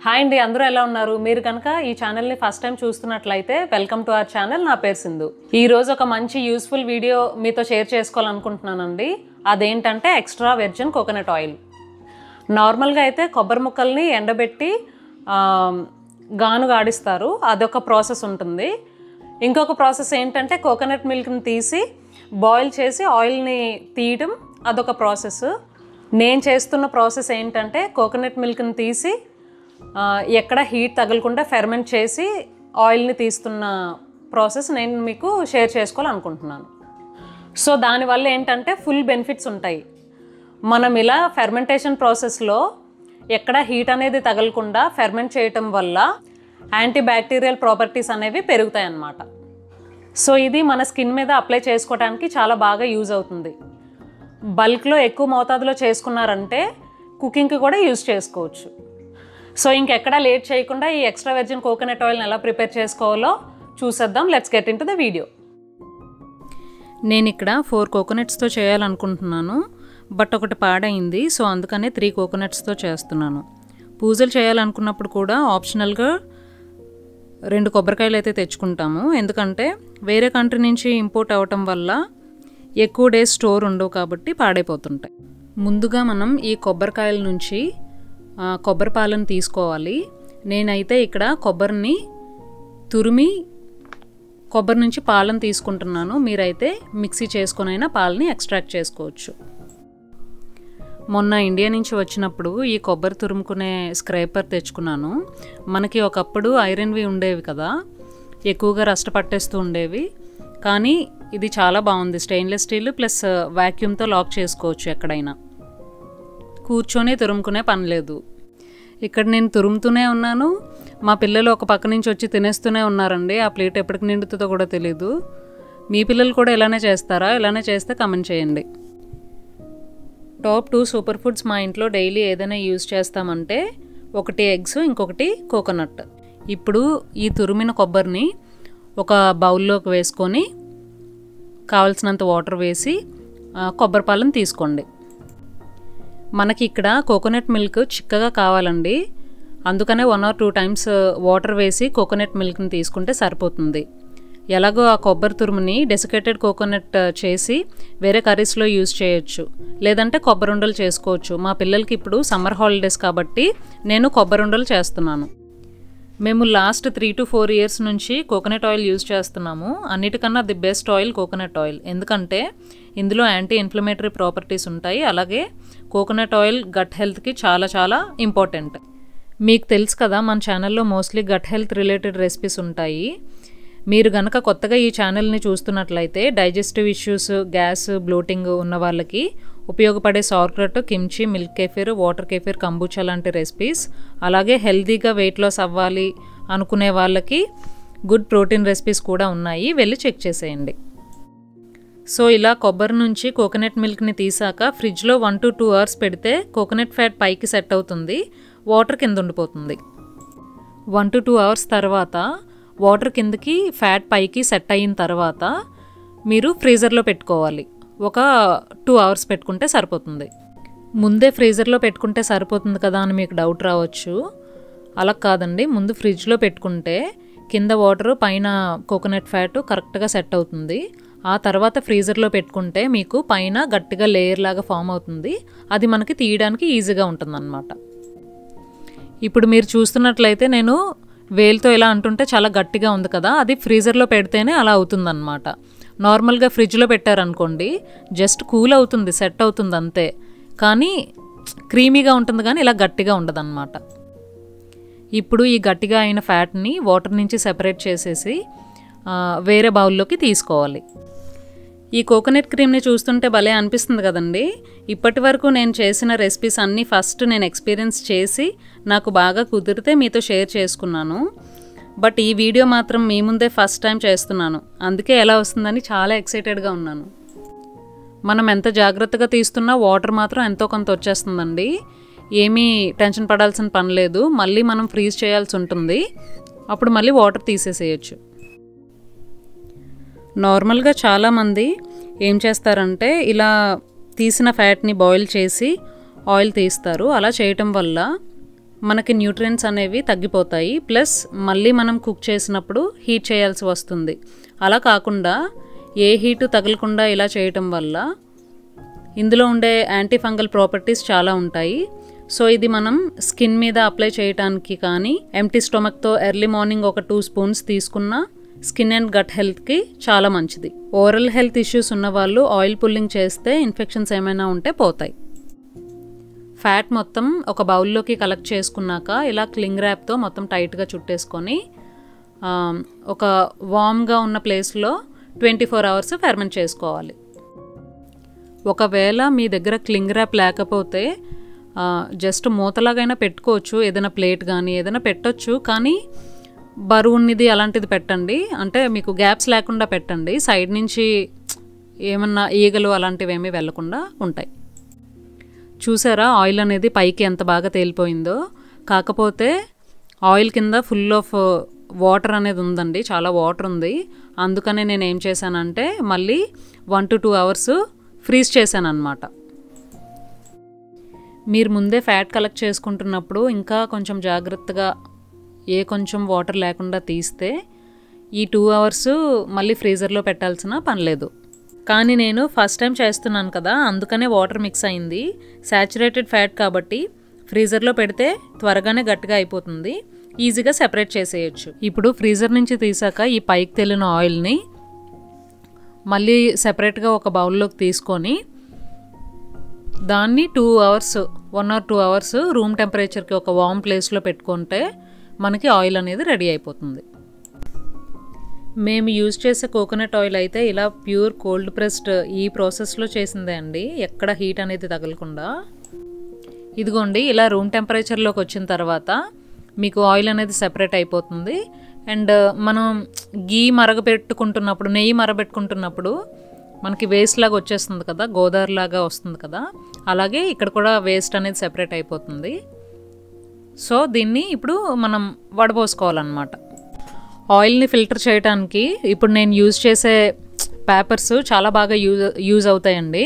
Hi అండి, అందరూ ఎలా ఉన్నారు? మీరు కనుక ఈ ఛానల్ని ఫస్ట్ టైం చూస్తున్నట్లయితే వెల్కమ్ టు అవర్ ఛానల్. నా పేరు సింధు. ఈరోజు ఒక మంచి యూస్ఫుల్ వీడియో మీతో షేర్ చేసుకోవాలనుకుంటున్నానండి. అదేంటంటే ఎక్స్ట్రా వెర్జిన్ కోకోనట్ ఆయిల్. నార్మల్గా అయితే కొబ్బరి ముక్కల్ని ఎండబెట్టి గానుగా ఆడిస్తారు, అదొక ప్రాసెస్ ఉంటుంది. ఇంకొక ప్రాసెస్ ఏంటంటే కోకోనట్ మిల్క్ని తీసి బాయిల్ చేసి ఆయిల్ని తీయడం, అదొక ప్రాసెస్. నేను చేస్తున్న ప్రాసెస్ ఏంటంటే కోకోనట్ మిల్క్ని తీసి ఎక్కడ హీట్ తగలకుండా ఫెర్మెంట్ చేసి ఆయిల్ని తీస్తున్న ప్రాసెస్ నేను మీకు షేర్ చేసుకోవాలనుకుంటున్నాను. సో దానివల్ల ఏంటంటే ఫుల్ బెనిఫిట్స్ ఉంటాయి. మనం ఇలా ఫెర్మెంటేషన్ ప్రాసెస్లో ఎక్కడ హీట్ అనేది తగలకుండా ఫెర్మెంట్ చేయటం వల్ల యాంటీ బ్యాక్టీరియల్ ప్రాపర్టీస్ అనేవి పెరుగుతాయి అన్నమాట. సో ఇది మన స్కిన్ మీద అప్లై చేసుకోవడానికి చాలా బాగా యూజ్ అవుతుంది. బల్క్లో ఎక్కువ మోతాదులో చేసుకున్నారంటే కుకింగ్కి కూడా యూజ్ చేసుకోవచ్చు. సో ఇంకెక్కడా లేట్ చేయకుండా ఈ ఎక్స్ట్రా వెర్జిన్ కోకోనట్ ఆయిల్ని ఎలా ప్రిపేర్ చేసుకోవాలో చూసేద్దాం. Let's get in to the video. నేను ఇక్కడ 4 కోకోనట్స్తో చేయాలనుకుంటున్నాను, బట్ ఒకటి పాడైంది. సో అందుకనే 3 కోకోనట్స్తో చేస్తున్నాను. పూజలు చేయాలనుకున్నప్పుడు కూడా ఆప్షనల్గా 2 కొబ్బరికాయలు అయితే తెచ్చుకుంటాము. ఎందుకంటే వేరే కంట్రీ నుంచి ఇంపోర్ట్ అవ్వటం వల్ల ఎక్కువ డేస్ స్టోర్ ఉండవు కాబట్టి పాడైపోతుంటాయి. ముందుగా మనం ఈ కొబ్బరికాయల నుంచి కొబ్బరి పాలను తీసుకోవాలి. నేనైతే ఇక్కడ కొబ్బరిని తురిమి కొబ్బరి నుంచి పాలను తీసుకుంటున్నాను. మీరైతే మిక్సీ చేసుకునైనా పాలని ఎక్స్ట్రాక్ట్ చేసుకోవచ్చు. మొన్న ఇండియా నుంచి వచ్చినప్పుడు ఈ కొబ్బరి తురుముకునే స్క్రేపర్ తెచ్చుకున్నాను. మనకి ఒకప్పుడు ఐరన్వి ఉండేవి కదా, ఎక్కువగా రస్ట్ పట్టేస్తూ ఉండేవి. కానీ ఇది చాలా బాగుంది. స్టెయిన్లెస్ స్టీల్ ప్లస్ వాక్యూమ్తో లాక్ చేసుకోవచ్చు. ఎక్కడైనా కూర్చొని తురుముకునే పని లేదు. ఇక్కడ నేను తురుముతూనే ఉన్నాను, మా పిల్లలు ఒక పక్క నుంచి వచ్చి తినేస్తూనే ఉన్నారండి. ఆ ప్లేట్ ఎప్పటికి నిండుతుందో కూడా తెలీదు. మీ పిల్లలు కూడా ఇలానే చేస్తారా? ఇలానే చేస్తే కమెంట్ చేయండి. టాప్ 2 సూపర్ ఫుడ్స్ మా ఇంట్లో డైలీ ఏదైనా యూజ్ చేస్తామంటే ఒకటి ఎగ్స్, ఇంకొకటి కోకోనట్. ఇప్పుడు ఈ తురిమిన కొబ్బరిని ఒక బౌల్లోకి వేసుకొని కావలసినంత వాటర్ వేసి కొబ్బరి పాలను తీసుకోండి. మనకి ఇక్కడ కోకోనట్ మిల్క్ చిక్కగా కావాలండి, అందుకనే 1 or 2 times వాటర్ వేసి కోకోనట్ మిల్క్ని తీసుకుంటే సరిపోతుంది. ఎలాగో ఆ కొబ్బరి తురుముని డెసికేటెడ్ కోకోనట్ చేసి వేరే కర్రీస్లో యూజ్ చేయొచ్చు, లేదంటే కొబ్బరి ఉండలు చేసుకోవచ్చు. మా పిల్లలకి ఇప్పుడు సమ్మర్ హాలిడేస్ కాబట్టి నేను కొబ్బరి ఉండలు చేస్తున్నాను. మేము లాస్ట్ 3 to 4 years నుంచి కోకోనట్ ఆయిల్ యూజ్ చేస్తున్నాము. అన్నిటికన్నా the best oil coconut oil, ఎందుకంటే ఇందులో యాంటీ ఇన్ఫ్లమేటరీ ప్రాపర్టీస్ ఉంటాయి. అలాగే కోకోనట్ ఆయిల్ గట్ హెల్త్కి చాలా చాలా ఇంపార్టెంట్. మీకు తెలుసు కదా, మన ఛానల్లో mostly gut health related recipes ఉంటాయి. మీరు గనక కొత్తగా ఈ ఛానల్ని చూస్తున్నట్లయితే డైజెస్టివ్ ఇష్యూస్, గ్యాస్, బ్లోటింగ్ ఉన్న వాళ్ళకి ఉపయోగపడే sauerkraut, kimchi, milk kefir, water kefir, kombucha లాంటి రెసిపీస్, అలాగే హెల్తీగా వెయిట్ లాస్ అవ్వాలి అనుకునే వాళ్ళకి గుడ్ ప్రోటీన్ రెసిపీస్ కూడా ఉన్నాయి. వెళ్ళి చెక్ చేసేయండి. సో ఇలా కొబ్బరి నుంచి కోకోనట్ మిల్క్ని తీసాక ఫ్రిడ్జ్లో 1 to 2 hours పెడితే కోకోనట్ ఫ్యాట్ పైకి సెట్ అవుతుంది, వాటర్ కింద ఉండిపోతుంది. 1 to 2 hours తర్వాత వాటర్ కిందకి ఫ్యాట్ పైకి సెట్ అయిన తర్వాత మీరు ఫ్రీజర్లో పెట్టుకోవాలి. ఒక 2 hours పెట్టుకుంటే సరిపోతుంది. ముందే ఫ్రీజర్లో పెట్టుకుంటే సరిపోతుంది కదా అని మీకు డౌట్ రావచ్చు. అలా కాదండి, ముందు ఫ్రిడ్జ్లో పెట్టుకుంటే కింద వాటర్ పైన కోకోనట్ ఫ్యాట్ కరెక్ట్గా సెట్ అవుతుంది. ఆ తర్వాత ఫ్రీజర్లో పెట్టుకుంటే మీకు పైన గట్టిగా లేయర్ లాగా ఫామ్ అవుతుంది. అది మనకి తీయడానికి ఈజీగా ఉంటుందన్నమాట. ఇప్పుడు మీరు చూస్తున్నట్లయితే నేను వేలుతో ఇలా అంటుంటే చాలా గట్టిగా ఉంది కదా, అది ఫ్రీజర్లో పెడితేనే అలా అవుతుందన్నమాట. నార్మల్గా ఫ్రిడ్జ్లో పెట్టారనుకోండి జస్ట్ కూల్ అవుతుంది, సెట్ అవుతుంది అంతే, కానీ క్రీమీగా ఉంటుంది, కానీ ఇలా గట్టిగా ఉండదన్నమాట. ఇప్పుడు ఈ గట్టిగా అయిన ఫ్యాట్ని వాటర్ నుంచి సెపరేట్ చేసేసి వేరే బౌల్లోకి తీసుకోవాలి. ఈ కోకోనట్ క్రీమ్ని చూస్తుంటే భలే అనిపిస్తుంది కదండి. ఇప్పటి వరకు నేను చేసిన రెసిపీస్ అన్నీ ఫస్ట్ నేను ఎక్స్పీరియన్స్ చేసి నాకు బాగా కుదిరితే మీతో షేర్ చేసుకున్నాను. బట్ ఈ వీడియో మాత్రం మీ ముందే ఫస్ట్ టైం చేస్తున్నాను, అందుకే ఎలా వస్తుందని చాలా ఎక్సైటెడ్గా ఉన్నాను. మనం ఎంత జాగ్రత్తగా తీస్తున్నా వాటర్ మాత్రం ఎంతో కొంత వచ్చేస్తుందండి. ఏమీ టెన్షన్ పడాల్సిన పని లేదు. మళ్ళీ మనం ఫ్రీజ్ చేయాల్సి ఉంటుంది, అప్పుడు మళ్ళీ వాటర్ తీసేసేయచ్చు. నార్మల్గా చాలామంది ఏం చేస్తారంటే ఇలా తీసిన ఫ్యాట్ని బాయిల్ చేసి ఆయిల్ తీస్తారు. అలా చేయటం వల్ల మనకి న్యూట్రియంట్స్ అనేవి తగ్గిపోతాయి. ప్లస్ మళ్ళీ మనం కుక్ చేసినప్పుడు హీట్ చేయాల్సి వస్తుంది. అలా కాకుండా ఏ హీటు తగలకుండా ఇలా చేయటం వల్ల ఇందులో ఉండే యాంటీ ఫంగల్ ప్రాపర్టీస్ చాలా ఉంటాయి. సో ఇది మనం స్కిన్ మీద అప్లై చేయడానికి కానీ ఎంప్టీ స్టొమక్తో ఎర్లీ మార్నింగ్ ఒక 2 స్పూన్స్ తీసుకున్న స్కిన్ అండ్ గట్ హెల్త్కి చాలా మంచిది. ఓరల్ హెల్త్ ఇష్యూస్ ఉన్న వాళ్ళు ఆయిల్ పుల్లింగ్ చేస్తే ఇన్ఫెక్షన్స్ ఏమైనా ఉంటే పోతాయి. ఫ్యాట్ మొత్తం ఒక బౌల్లోకి కలెక్ట్ చేసుకున్నాక ఇలా క్లింగ్ ర్యాప్తో మొత్తం టైట్గా చుట్టేసుకొని ఒక వామ్గా ఉన్న ప్లేస్లో 24 అవర్స్ ఫెర్మెంట్ చేసుకోవాలి. ఒకవేళ మీ దగ్గర క్లింగ్ ర్యాప్ లేకపోతే జస్ట్ మూతలాగైనా పెట్టుకోవచ్చు. ఏదైనా ప్లేట్ కానీ ఏదైనా పెట్టొచ్చు. కానీ బరువునిది అలాంటిది పెట్టండి. అంటే మీకు గ్యాప్స్ లేకుండా పెట్టండి. సైడ్ నుంచి ఏమన్నా ఈగలు అలాంటివి ఏమీ వెళ్లకుండా ఉంటాయి. చూసారా ఆయిల్ అనేది పైకి ఎంత బాగా తేలిపోయిందో. కాకపోతే ఆయిల్ కింద ఫుల్ ఆఫ్ వాటర్ అనేది ఉందండి. చాలా వాటర్ ఉంది. అందుకనే నేను ఏం చేశానంటే మళ్ళీ 1 to 2 అవర్స్ ఫ్రీజ్ చేశాను అన్నమాట. మీరు ముందే ఫ్యాట్ కలెక్ట్ చేసుకుంటున్నప్పుడు ఇంకా కొంచెం జాగ్రత్తగా కొంచెం వాటర్ లేకుండా తీస్తే ఈ 2 అవర్స్ మళ్ళీ ఫ్రీజర్లో పెట్టాల్సిన పని లేదు. కానీ నేను ఫస్ట్ టైం చేస్తున్నాను కదా, అందుకనే వాటర్ మిక్స్ అయింది. సాచురేటెడ్ ఫ్యాట్ కాబట్టి ఫ్రీజర్లో పెడితే త్వరగానే గట్టిగా అయిపోతుంది. ఈజీగా సెపరేట్ చేసేయచ్చు. ఇప్పుడు ఫ్రీజర్ నుంచి తీసాక ఈ పైకి తేలిన ఆయిల్ని మళ్ళీ సెపరేట్గా ఒక బౌల్లోకి తీసుకొని దాన్ని 2 అవర్స్ 1 or 2 అవర్స్ రూమ్ టెంపరేచర్కి ఒక వామ్ ప్లేస్లో పెట్టుకుంటే మనకి ఆయిల్ అనేది రెడీ అయిపోతుంది. మేము యూజ్ చేసే కోకోనట్ ఆయిల్ అయితే ఇలా ప్యూర్ కోల్డ్ ప్రెస్డ్ ఈ ప్రాసెస్లో చేసిందే అండి. ఎక్కడ హీట్ అనేది తగలకుండా. ఇదిగోండి ఇలా రూమ్ టెంపరేచర్లోకి వచ్చిన తర్వాత మీకు ఆయిల్ అనేది సెపరేట్ అయిపోతుంది. అండ్ మనం నెయ్యి మరగబెట్టుకుంటున్నప్పుడు మనకి వేస్ట్ లాగా వచ్చేస్తుంది కదా, గోదావరి లాగా వస్తుంది కదా, అలాగే ఇక్కడ కూడా వేస్ట్ అనేది సెపరేట్ అయిపోతుంది. సో దీన్ని ఇప్పుడు మనం వడపోసుకోవాలన్నమాట. ఆయిల్ని ఫిల్టర్ చేయడానికి ఇప్పుడు నేను యూజ్ చేసే పేపర్స్ చాలా బాగా యూజ్ అవుతాయండి.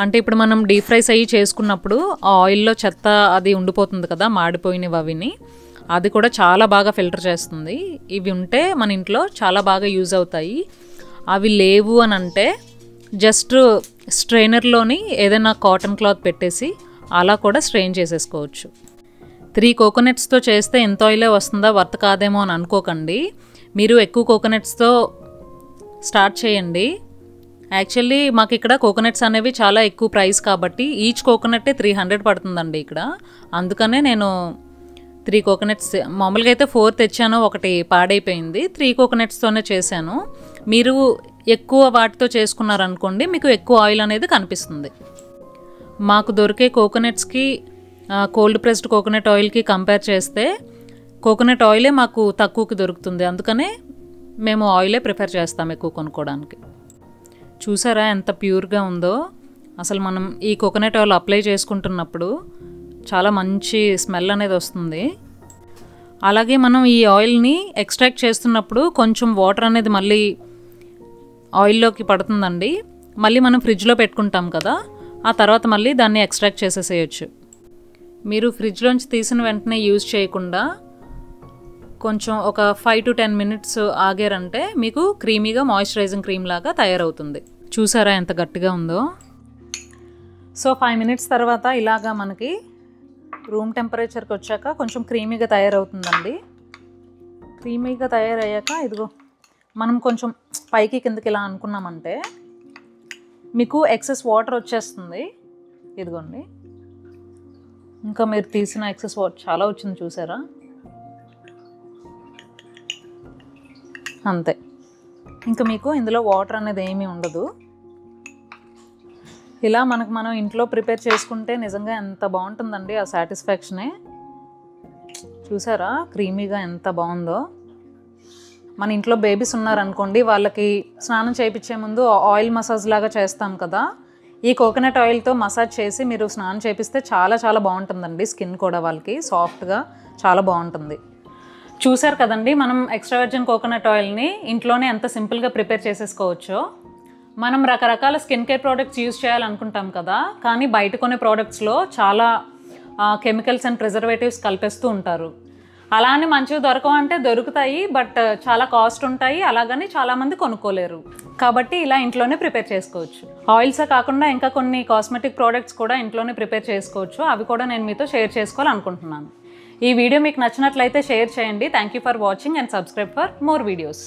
అంటే ఇప్పుడు మనం డీప్ ఫ్రైస్ అయ్యి చేసుకున్నప్పుడు ఆ ఆయిల్లో చెత్త అది ఉండిపోతుంది కదా, మాడిపోయినవి అవిని, అది కూడా చాలా బాగా ఫిల్టర్ చేస్తుంది. ఇవి ఉంటే మన ఇంట్లో చాలా బాగా యూజ్ అవుతాయి. అవి లేవు అని అంటే జస్ట్ స్ట్రైనర్లోని ఏదైనా కాటన్ క్లాత్ పెట్టేసి అలా కూడా స్ట్రెయిన్ చేసేసుకోవచ్చు. 3 కోకోనట్స్తో చేస్తే ఎంత ఆయిలే వస్తుందా, వర్త్ కాదేమో అని అనుకోకండి. మీరు ఎక్కువ కోకోనట్స్తో స్టార్ట్ చేయండి. యాక్చువల్లీ మాకు ఇక్కడ కోకోనట్స్ అనేవి చాలా ఎక్కువ ప్రైస్ కాబట్టి ఈచ్ కోకోనట్టే 300 పడుతుందండి ఇక్కడ. అందుకనే నేను 3 కోకోనట్స్, మామూలుగా అయితే 4 తెచ్చాను, ఒకటి పాడైపోయింది. 3 కోకోనట్స్తోనే చేశాను. మీరు ఎక్కువ వాటితో చేసుకున్నారనుకోండి మీకు ఎక్కువ ఆయిల్ అనేది కనిపిస్తుంది. మాకు దొరికే కోకోనట్స్కి కోల్డ్ ప్రెస్డ్ కోకోనట్ ఆయిల్కి కంపేర్ చేస్తే కోకోనట్ ఆయిలే మాకు తక్కువకి దొరుకుతుంది. అందుకనే మేము ఆయిలే ప్రిఫర్ చేస్తాం ఎక్కువ కొనుక్కోవడానికి. చూసారా ఎంత ప్యూర్గా ఉందో. అసలు మనం ఈ కోకోనట్ ఆయిల్ అప్లై చేసుకుంటున్నప్పుడు చాలా మంచి స్మెల్ అనేది వస్తుంది. అలాగే మనం ఈ ఆయిల్ని ఎక్స్ట్రాక్ట్ చేస్తున్నప్పుడు కొంచెం వాటర్ అనేది మళ్ళీ ఆయిల్లోకి పడుతుందండి. మళ్ళీ మనం ఫ్రిడ్జ్లో పెట్టుకుంటాం కదా, ఆ తర్వాత మళ్ళీ దాన్ని ఎక్స్ట్రాక్ట్ చేసేసేయచ్చు. మీరు ఫ్రిడ్జ్లోంచి తీసిన వెంటనే యూజ్ చేయకుండా కొంచెం ఒక 5 to 10 మినిట్స్ ఆగారంటే మీకు క్రీమీగా మాయిశ్చరైజింగ్ క్రీమ్ లాగా తయారవుతుంది. చూసారా ఎంత గట్టిగా ఉందో. సో 5 మినిట్స్ తర్వాత ఇలాగా మనకి రూమ్ టెంపరేచర్కి వచ్చాక కొంచెం క్రీమీగా తయారవుతుందండి. క్రీమీగా తయారయ్యాక ఇదిగో మనం కొంచెం పైకి కిందకి ఇలా అనుకున్నామంటే మీకు ఎక్సెస్ వాటర్ వచ్చేస్తుంది. ఇదిగోండి, ఇంకా మీరు తీసిన ఎక్సెస్ వాటర్ చాలా వచ్చింది చూసారా. అంతే, ఇంకా మీకు ఇందులో వాటర్ అనేది ఏమీ ఉండదు. ఇలా మనం ఇంట్లో ప్రిపేర్ చేసుకుంటే నిజంగా ఎంత బాగుంటుందండి ఆ సాటిస్ఫాక్షనే. చూసారా క్రీమీగా ఎంత బాగుందో. మన ఇంట్లో బేబీస్ ఉన్నారనుకోండి, వాళ్ళకి స్నానం చేయించే ముందు ఆయిల్ మసాజ్ లాగా చేస్తాం కదా, ఈ కోకోనట్ ఆయిల్తో మసాజ్ చేసి మీరు స్నానం చేపిస్తే చాలా చాలా బాగుంటుందండి. స్కిన్ కూడా వాళ్ళకి సాఫ్ట్గా చాలా బాగుంటుంది. చూసారు కదండి మనం ఎక్స్ట్రా వర్జిన్ కోకోనట్ ఆయిల్ని ఇంట్లోనే ఎంత సింపుల్గా ప్రిపేర్ చేసేసుకోవచ్చో. మనం రకరకాల స్కిన్ కేర్ ప్రోడక్ట్స్ యూజ్ చేయాలనుకుంటాం కదా, కానీ బయట కొనే ప్రోడక్ట్స్లో చాలా కెమికల్స్ అండ్ ప్రిజర్వేటివ్స్ కలిపేస్తూ ఉంటారు. అలా అని మంచివి దొరకవంటే దొరుకుతాయి, బట్ చాలా కాస్ట్ ఉంటాయి, అలాగని చాలామంది కొనుక్కోలేరు. కాబట్టి ఇలా ఇంట్లోనే ప్రిపేర్ చేసుకోవచ్చు. ఆయిల్సే కాకుండా ఇంకా కొన్ని కాస్మెటిక్ ప్రోడక్ట్స్ కూడా ఇంట్లోనే ప్రిపేర్ చేసుకోవచ్చు. అవి కూడా నేను మీతో షేర్ చేసుకోవాలనుకుంటున్నాను. ఈ వీడియో మీకు నచ్చినట్లయితే షేర్ చేయండి. Thank you for watching and subscribe for more videos.